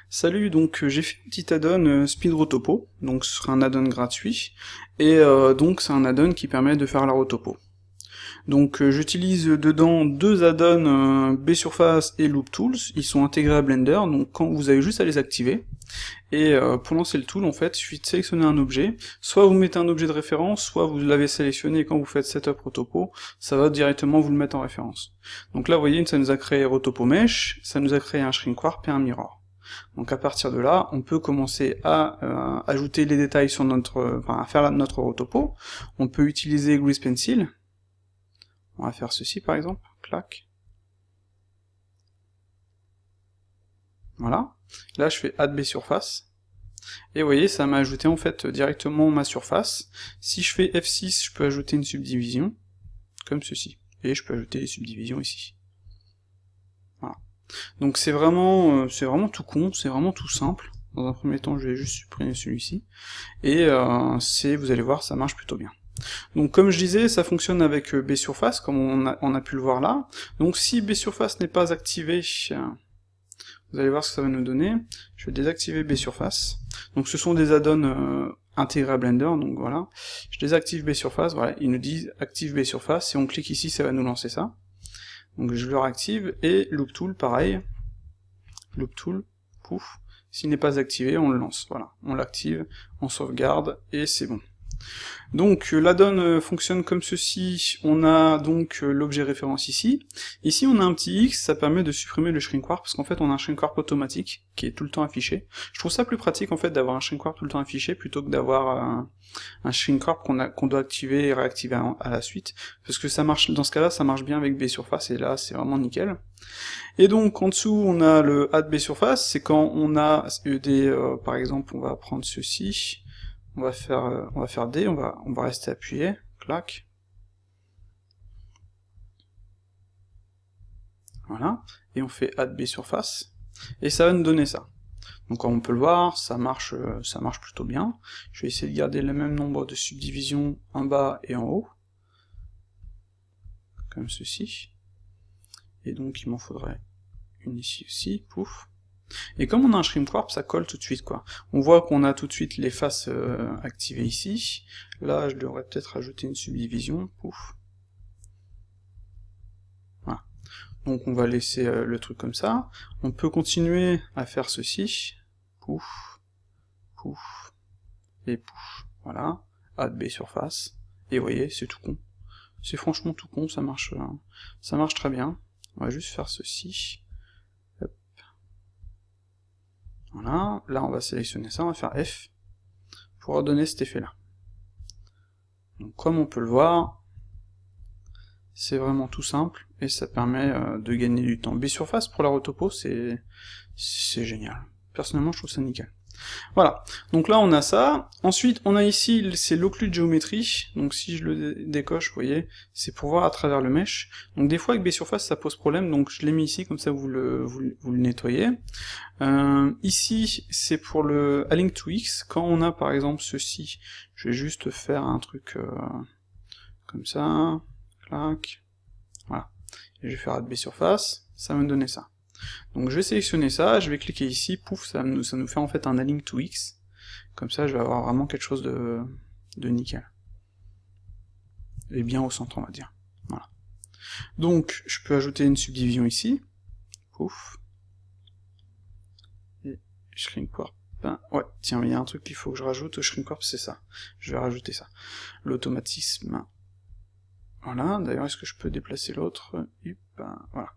Salut, donc j'ai fait une petite add-on Speed Rotopo, donc ce sera un add-on gratuit, et donc c'est un add-on qui permet de faire la rotopo. Donc j'utilise dedans deux add-ons Bsurface et Loop Tools, ils sont intégrés à Blender, donc quand vous avez juste à les activer, et pour lancer le tool en fait, il suffit de sélectionner un objet, soit vous mettez un objet de référence, soit vous l'avez sélectionné et quand vous faites Setup Rotopo, ça va directement vous le mettre en référence. Donc là vous voyez, ça nous a créé Rotopo Mesh, ça nous a créé un Shrink Warp et un Mirror. Donc à partir de là, on peut commencer à ajouter les détails sur à faire notre rotopo. On peut utiliser Grease Pencil. On va faire ceci par exemple, clac. Voilà. Là je fais Add Bsurface. Et vous voyez, ça m'a ajouté en fait directement ma surface. Si je fais F6, je peux ajouter une subdivision, comme ceci. Et je peux ajouter les subdivisions ici. Voilà. Donc c'est vraiment tout con, c'est vraiment tout simple. Dans un premier temps, je vais juste supprimer celui-ci. Et vous allez voir, ça marche plutôt bien. Donc comme je disais, ça fonctionne avec Bsurface, comme on a pu le voir là. Donc si Bsurface n'est pas activé, vous allez voir ce que ça va nous donner. Je vais désactiver Bsurface. Donc ce sont des add-ons intégrés à Blender, donc voilà. Je désactive Bsurface, voilà, ils nous disent active Bsurface, si on clique ici, ça va nous lancer ça. Donc je le réactive, et Loop Tool, pareil. Loop Tool, pouf. S'il n'est pas activé, on le lance, voilà. On l'active, on sauvegarde, et c'est bon. Donc l'add-on fonctionne comme ceci, on a donc l'objet référence ici. Ici on a un petit X, ça permet de supprimer le shrink warp, parce qu'en fait on a un shrink warp automatique, qui est tout le temps affiché. Je trouve ça plus pratique en fait d'avoir un shrink warp tout le temps affiché, plutôt que d'avoir un shrink warp qu'on doit activer et réactiver à la suite, parce que ça marche, dans ce cas-là, ça marche bien avec Bsurface, et là c'est vraiment nickel. Et donc en dessous on a le add Bsurface, c'est quand on a par exemple on va prendre ceci, on va faire D, on va rester appuyé, clac. Voilà, et on fait add Bsurface, et ça va nous donner ça. Donc comme on peut le voir, ça marche plutôt bien. Je vais essayer de garder le même nombre de subdivisions en bas et en haut, comme ceci. Et donc il m'en faudrait une ici aussi, pouf. Et comme on a un shrink warp, ça colle tout de suite, quoi. On voit qu'on a tout de suite les faces activées ici. Là, je devrais peut-être rajouter une subdivision, pouf. Voilà. Donc on va laisser le truc comme ça. On peut continuer à faire ceci. Pouf, pouf, et pouf. Voilà. Add Bsurface. Et vous voyez, c'est tout con. C'est franchement tout con, ça marche très bien. On va juste faire ceci. Voilà, là on va sélectionner ça, on va faire F, pour redonner cet effet-là. Donc comme on peut le voir, c'est vraiment tout simple, et ça permet de gagner du temps. Bsurface pour la rotopo, c'est génial. Personnellement, je trouve ça nickel. Voilà, donc là on a ça. Ensuite, on a ici, c'est l'occlude géométrie, donc si je le décoche, vous voyez, c'est pour voir à travers le mesh. Donc des fois avec Bsurface ça pose problème, donc je l'ai mis ici, comme ça vous le nettoyez. Ici, c'est pour le Align to X, quand on a par exemple ceci, je vais juste faire un truc comme ça, clac, voilà, et je vais faire Add Bsurface, ça va me donner ça. Donc je vais sélectionner ça, je vais cliquer ici, pouf, ça nous fait en fait un Align to X, comme ça je vais avoir vraiment quelque chose de nickel. Et bien au centre, on va dire. Voilà. Donc, je peux ajouter une subdivision ici, pouf, et Shrink Warp, ouais, tiens, il y a un truc qu'il faut que je rajoute au Shrink Warp, c'est ça, je vais rajouter ça. L'automatisme, voilà, d'ailleurs, est-ce que je peux déplacer l'autre? Voilà.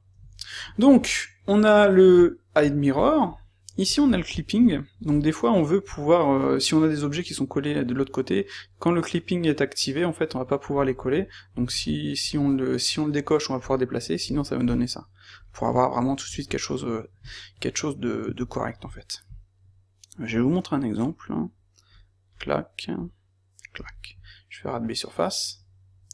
Donc, on a le Hide Mirror, ici on a le clipping, donc des fois on veut pouvoir, si on a des objets qui sont collés de l'autre côté, quand le clipping est activé, en fait on va pas pouvoir les coller, donc si on le décoche, on va pouvoir déplacer, sinon ça va me donner ça, pour avoir vraiment tout de suite quelque chose de correct en fait. Je vais vous montrer un exemple, hein. Clac, clac, je vais faire Add Bsurface.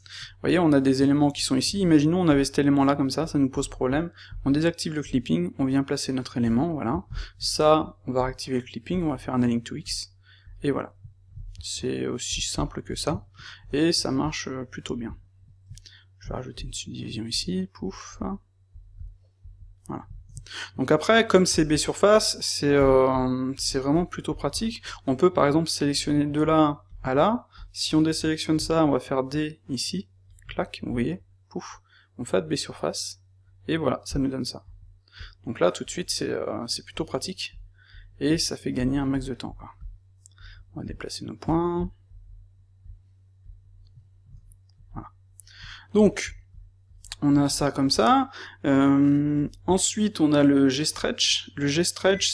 Vous voyez, on a des éléments qui sont ici, imaginons on avait cet élément-là comme ça nous pose problème, on désactive le clipping, on vient placer notre élément, voilà, ça, on va réactiver le clipping, on va faire un Align to X, et voilà. C'est aussi simple que ça, et ça marche plutôt bien. Je vais rajouter une subdivision ici, pouf, voilà. Donc après, comme c'est B surface, c'est vraiment plutôt pratique. On peut par exemple sélectionner de là à là. Si on désélectionne ça, on va faire D ici, clac, vous voyez, pouf, on fait B surface, et voilà, ça nous donne ça. Donc là, tout de suite, c'est plutôt pratique, et ça fait gagner un max de temps, quoi. On va déplacer nos points. Voilà. Donc, on a ça comme ça. Ensuite, on a le G-stretch. Le G-stretch,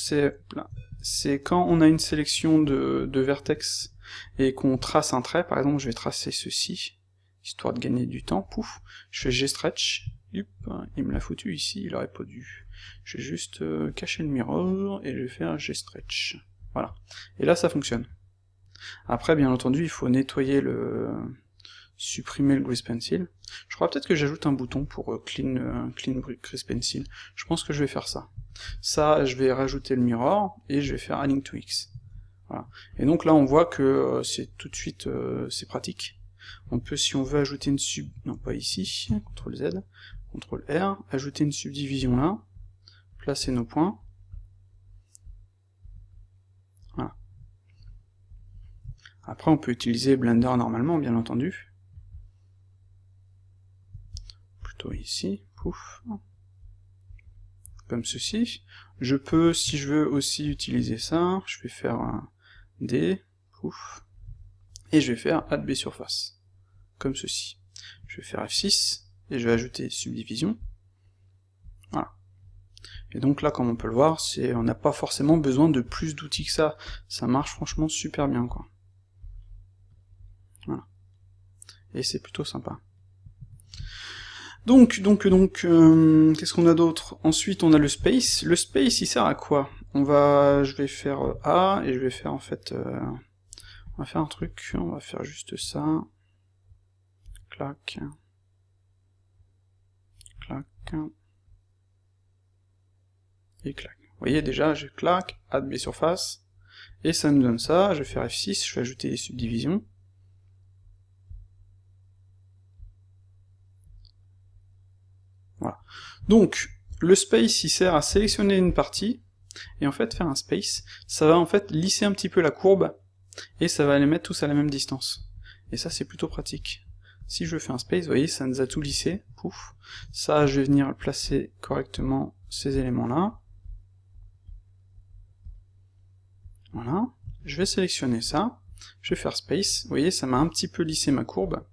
c'est quand on a une sélection de vertex et qu'on trace un trait. Par exemple, je vais tracer ceci, histoire de gagner du temps. Pouf, je fais G-stretch. Il me l'a foutu ici, il aurait pas dû. Je vais juste cacher le mirror et je vais faire G-stretch. Voilà. Et là, ça fonctionne. Après, bien entendu, il faut nettoyer supprimer le Grease Pencil. Je crois peut-être que j'ajoute un bouton pour clean Grease Pencil. Je pense que je vais faire ça. Ça, je vais rajouter le mirror, et je vais faire Align to X. Voilà. Et donc là, on voit que c'est tout de suite, c'est pratique. On peut, si on veut ajouter une non pas ici, CTRL Z, CTRL R, ajouter une subdivision là, placer nos points. Voilà. Après, on peut utiliser Blender normalement, bien entendu. Ici, pouf, comme ceci. Je peux, si je veux aussi utiliser ça, je vais faire un D, pouf, et je vais faire Add B surface, comme ceci. Je vais faire F6, et je vais ajouter subdivision. Voilà. Et donc là, comme on peut le voir, on n'a pas forcément besoin de plus d'outils que ça. Ça marche franchement super bien, quoi. Voilà. Et c'est plutôt sympa. Donc, qu'est-ce qu'on a d'autre? Ensuite, on a le space. Le space, il sert à quoi? Je vais faire A, et je vais faire en fait, on va faire un truc, on va faire juste ça. Clac. Clac. Et clac. Vous voyez déjà, je clac, add B surface, et ça nous donne ça. Je vais faire F6, je vais ajouter les subdivisions. Voilà. Donc, le space, il sert à sélectionner une partie, et en fait, faire un space, ça va en fait lisser un petit peu la courbe, et ça va les mettre tous à la même distance. Et ça, c'est plutôt pratique. Si je fais un space, vous voyez, ça nous a tout lissé, pouf. Ça, je vais venir placer correctement ces éléments-là. Voilà. Je vais sélectionner ça, je vais faire space, vous voyez, ça m'a un petit peu lissé ma courbe,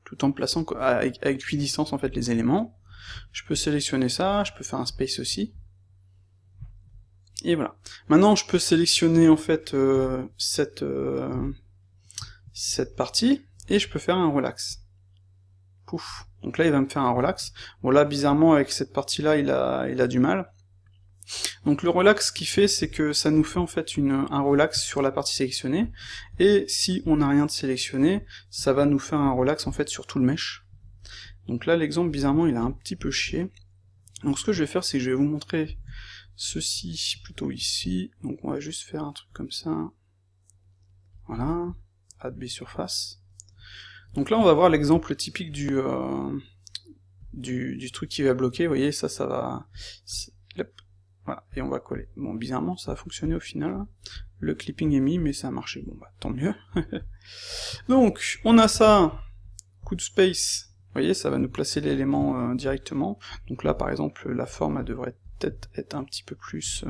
tout en plaçant avec équidistance en fait les éléments. Je peux sélectionner ça, je peux faire un space aussi. Et voilà. Maintenant je peux sélectionner en fait cette partie, et je peux faire un relax. Pouf. Donc là il va me faire un relax. Bon là bizarrement avec cette partie-là il a du mal. Donc le relax, ce qu'il fait, c'est que ça nous fait en fait un relax sur la partie sélectionnée, et si on n'a rien de sélectionné, ça va nous faire un relax en fait sur tout le mesh. Donc là l'exemple bizarrement il a un petit peu chié. Donc ce que je vais faire, c'est que je vais vous montrer ceci plutôt ici. Donc on va juste faire un truc comme ça. Voilà, Add B surface. Donc là on va voir l'exemple typique du truc qui va bloquer, vous voyez, ça va... Voilà, et on va coller. Bon, bizarrement, ça a fonctionné au final. Le clipping est mis, mais ça a marché. Bon, bah, tant mieux. Donc, on a ça, coup de space. Vous voyez, ça va nous placer l'élément directement. Donc là, par exemple, la forme, elle devrait peut-être être un petit peu plus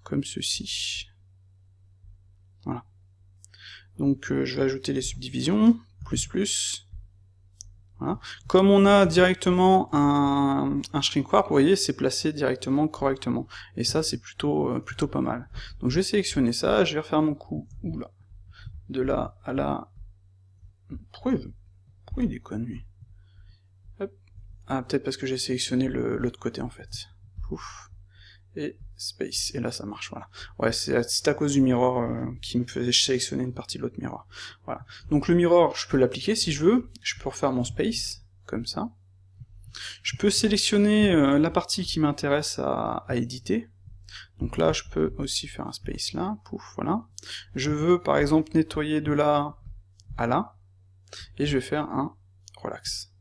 comme ceci. Voilà. Donc, je vais ajouter les subdivisions, plus. Voilà. Comme on a directement un shrink warp, vous voyez, c'est placé directement correctement. Et ça, c'est plutôt pas mal. Donc je vais sélectionner ça, je vais refaire mon coup, oula, de là à là... Pourquoi il déconne, lui? Hop. Ah, peut-être parce que j'ai sélectionné l'autre côté, en fait. Pouf. Et space, et là ça marche, voilà. Ouais, c'est à cause du mirror qui me faisait sélectionner une partie de l'autre mirror. Voilà. Donc le mirror, je peux l'appliquer si je veux, je peux refaire mon space, comme ça. Je peux sélectionner la partie qui m'intéresse à éditer. Donc là, je peux aussi faire un space là, pouf, voilà. Je veux par exemple nettoyer de là à là, et je vais faire un relax.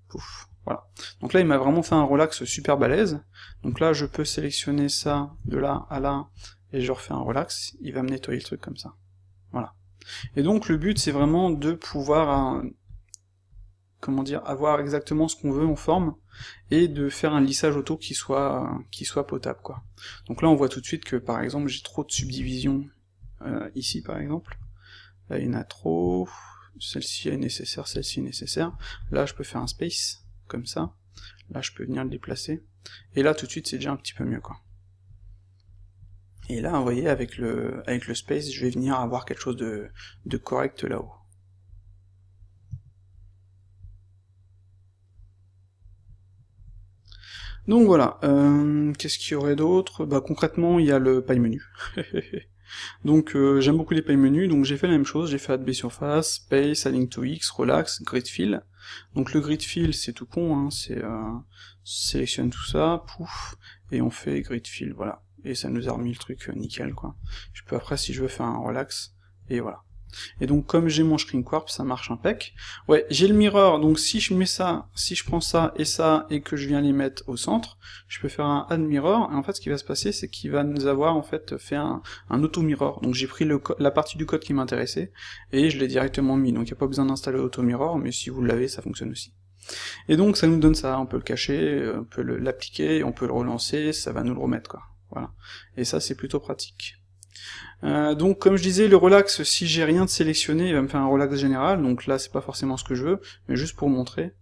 Pouf, Voilà. Donc là, il m'a vraiment fait un relax super balèze. Donc là, je peux sélectionner ça de là à là, et je refais un relax, il va me nettoyer le truc comme ça. Voilà. Et donc le but, c'est vraiment de pouvoir, comment dire, avoir exactement ce qu'on veut en forme, et de faire un lissage auto qui soit potable, quoi. Donc là, on voit tout de suite que, par exemple, j'ai trop de subdivisions, ici, par exemple. Là, il y en a trop, celle-ci est nécessaire, celle-ci est nécessaire. Là, je peux faire un space, comme ça. Là, je peux venir le déplacer. Et là, tout de suite, c'est déjà un petit peu mieux, quoi. Et là, vous voyez, avec le space, je vais venir avoir quelque chose de correct là-haut. Donc voilà, qu'est-ce qu'il y aurait d'autre? Bah concrètement, il y a le paille menu. Donc j'aime beaucoup les paille menus, donc j'ai fait la même chose, j'ai fait Add B surface, Space, Adding to X, Relax, Grid Fill. Donc le Grid Fill, c'est tout con, hein, c'est sélectionne tout ça, pouf, et on fait Grid Fill, voilà. Et ça nous a remis le truc nickel, quoi. Je peux après, si je veux faire un Relax, et voilà. Et donc comme j'ai mon Shrink Warp, ça marche impec. Ouais, j'ai le mirror, donc si je mets ça, si je prends ça, et que je viens les mettre au centre, je peux faire un add mirror, et en fait ce qui va se passer, c'est qu'il va nous avoir en fait fait un auto-mirror. Donc j'ai pris la partie du code qui m'intéressait, et je l'ai directement mis, donc il n'y a pas besoin d'installer auto-mirror, mais si vous l'avez, ça fonctionne aussi. Et donc ça nous donne ça, on peut le cacher, on peut l'appliquer, on peut le relancer, ça va nous le remettre, quoi. Voilà. Et ça c'est plutôt pratique. Donc comme je disais, le relax, si j'ai rien de sélectionné, il va me faire un relax général, donc là c'est pas forcément ce que je veux, mais juste pour montrer,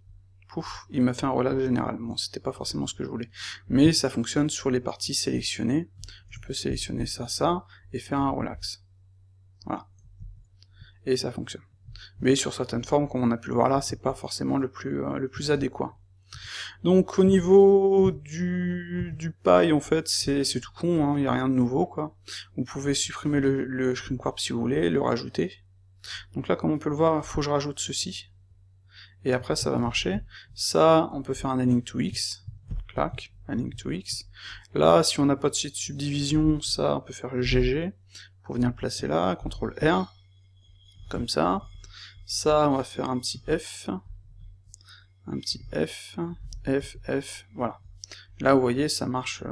pouf, il m'a fait un relax général. Bon, c'était pas forcément ce que je voulais, mais ça fonctionne sur les parties sélectionnées. Je peux sélectionner ça, et faire un relax. Voilà. Et ça fonctionne. Mais sur certaines formes, comme on a pu le voir là, c'est pas forcément le plus adéquat. Donc au niveau du paille, en fait, c'est tout con, hein, y a rien de nouveau, quoi. Vous pouvez supprimer le Shrink Warp si vous voulez, le rajouter. Donc là, comme on peut le voir, il faut que je rajoute ceci. Et après, ça va marcher. Ça, on peut faire un Adding to X. Clac, Adding to X. Là, si on n'a pas de subdivision, ça, on peut faire le GG, pour venir le placer là, CTRL R, comme ça. Ça, on va faire un petit F, F, voilà. Là, vous voyez, ça marche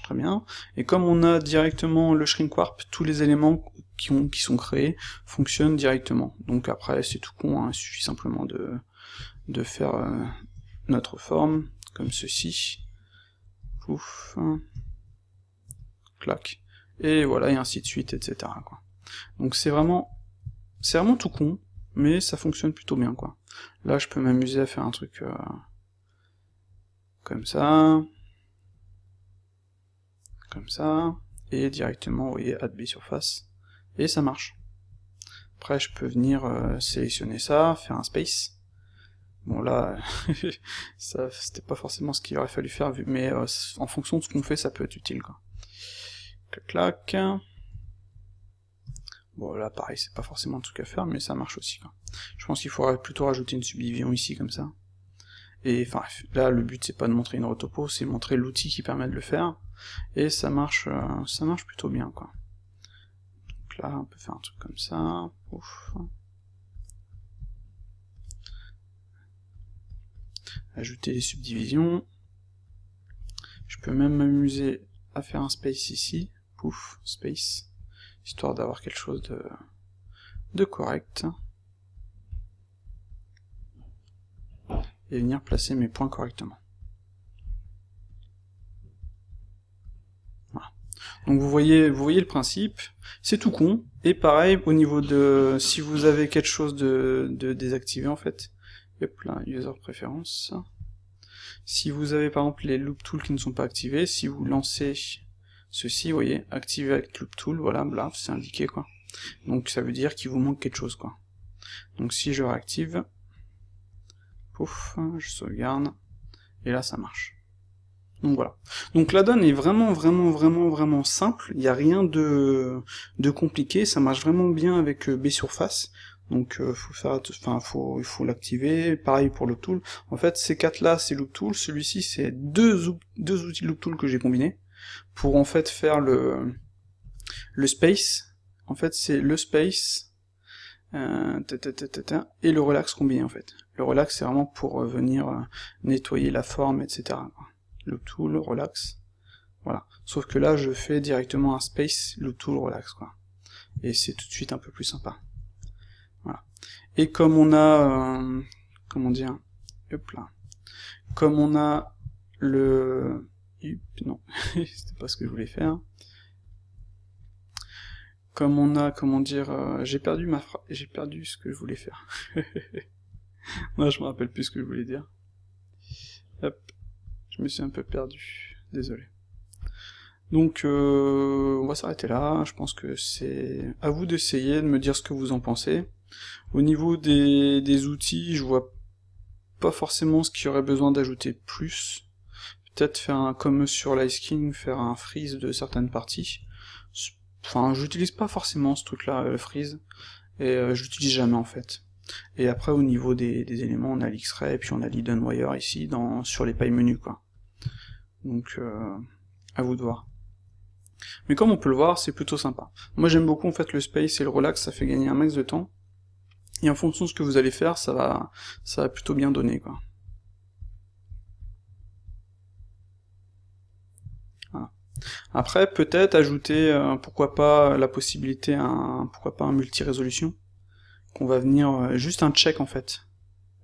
très bien. Et comme on a directement le Shrink Warp, tous les éléments qui sont créés fonctionnent directement. Donc après, c'est tout con, hein, il suffit simplement de faire notre forme, comme ceci. Pouf. Clac. Et voilà, et ainsi de suite, etc., quoi. Donc c'est vraiment tout con, mais ça fonctionne plutôt bien, quoi. Là, je peux m'amuser à faire un truc comme ça, et directement, vous voyez, Add B surface, et ça marche. Après, je peux venir sélectionner ça, faire un space. Bon là, ça c'était pas forcément ce qu'il aurait fallu faire, mais en fonction de ce qu'on fait, ça peut être utile, quoi. Clac, clac. Bon là, pareil, c'est pas forcément un truc à faire, mais ça marche aussi, quoi. Je pense qu'il faudrait plutôt rajouter une subdivision ici, comme ça. Et enfin, là, le but c'est pas de montrer une retopo, c'est montrer l'outil qui permet de le faire, et ça marche plutôt bien, quoi. Donc là, on peut faire un truc comme ça, ouf. Ajouter les subdivisions. Je peux même m'amuser à faire un space ici, pouf, space, histoire d'avoir quelque chose de correct. Et venir placer mes points correctement. Voilà. Donc vous voyez le principe, c'est tout con, et pareil au niveau de, si vous avez quelque chose de désactivé en fait, hop là, user préférences, si vous avez par exemple les loop tools qui ne sont pas activés, si vous lancez ceci, vous voyez, activer avec loop tool, voilà, bla, c'est indiqué, quoi. Donc ça veut dire qu'il vous manque quelque chose, quoi. Donc si je réactive, pouf, je sauvegarde, et là ça marche. Donc voilà. Donc la donne est vraiment simple, il n'y a rien de compliqué, ça marche vraiment bien avec B surface, donc il faut l'activer, pareil pour loop tool. En fait ces quatre là c'est loop tool, celui-ci c'est deux outils loop tool que j'ai combinés, pour en fait faire le space, en fait c'est le space, et le relax combiné en fait. Le relax, c'est vraiment pour venir nettoyer la forme, etc. quoi. Loop tool, relax, voilà. Sauf que là, je fais directement un space, loop tool, relax, quoi. Et c'est tout de suite un peu plus sympa. Voilà. Et comme on a, comment dire, hop là, comme on a le, non, c'était pas ce que je voulais faire. Comme on a, comment dire, j'ai perdu ce que je voulais faire. Non, je me rappelle plus ce que je voulais dire. Hop, je me suis un peu perdu, désolé. Donc, on va s'arrêter là, je pense que c'est à vous d'essayer, de me dire ce que vous en pensez. Au niveau des outils, je vois pas forcément ce qu'il y aurait besoin d'ajouter plus. Peut-être faire un, comme sur l'Ice King, faire un freeze de certaines parties. Enfin, j'utilise pas forcément ce truc-là, le freeze, et je l'utilise jamais en fait. Et après, au niveau des éléments, on a l'X-Ray, et puis on a l'Hidden Wire ici, sur les pailles menus, quoi. Donc, à vous de voir. Mais comme on peut le voir, c'est plutôt sympa. Moi j'aime beaucoup en fait le space et le relax, ça fait gagner un max de temps. Et en fonction de ce que vous allez faire, ça va plutôt bien donner, quoi. Voilà. Après, peut-être ajouter, pourquoi pas, la possibilité, pourquoi pas un multi-résolution, qu'on va venir, juste un check en fait.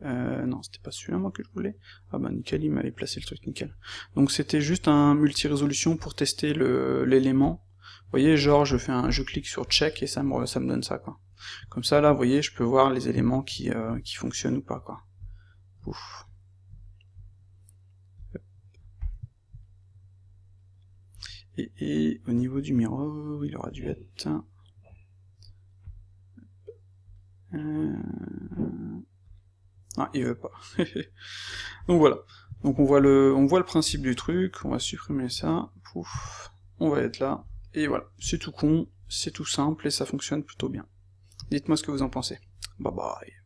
Non, c'était pas celui-là moi que je voulais. Ah bah nickel, il m'avait placé le truc nickel. Donc c'était juste un multi-résolution pour tester l'élément. Vous voyez, genre je clique sur check et ça me donne ça, quoi. Comme ça là, vous voyez, je peux voir les éléments qui fonctionnent ou pas, quoi. Ouf. Et au niveau du mirror, il aura dû être... Ah, il veut pas. Donc voilà. Donc on voit le principe du truc, on va supprimer ça, pouf, on va être là, et voilà. C'est tout con, c'est tout simple, et ça fonctionne plutôt bien. Dites-moi ce que vous en pensez. Bye bye.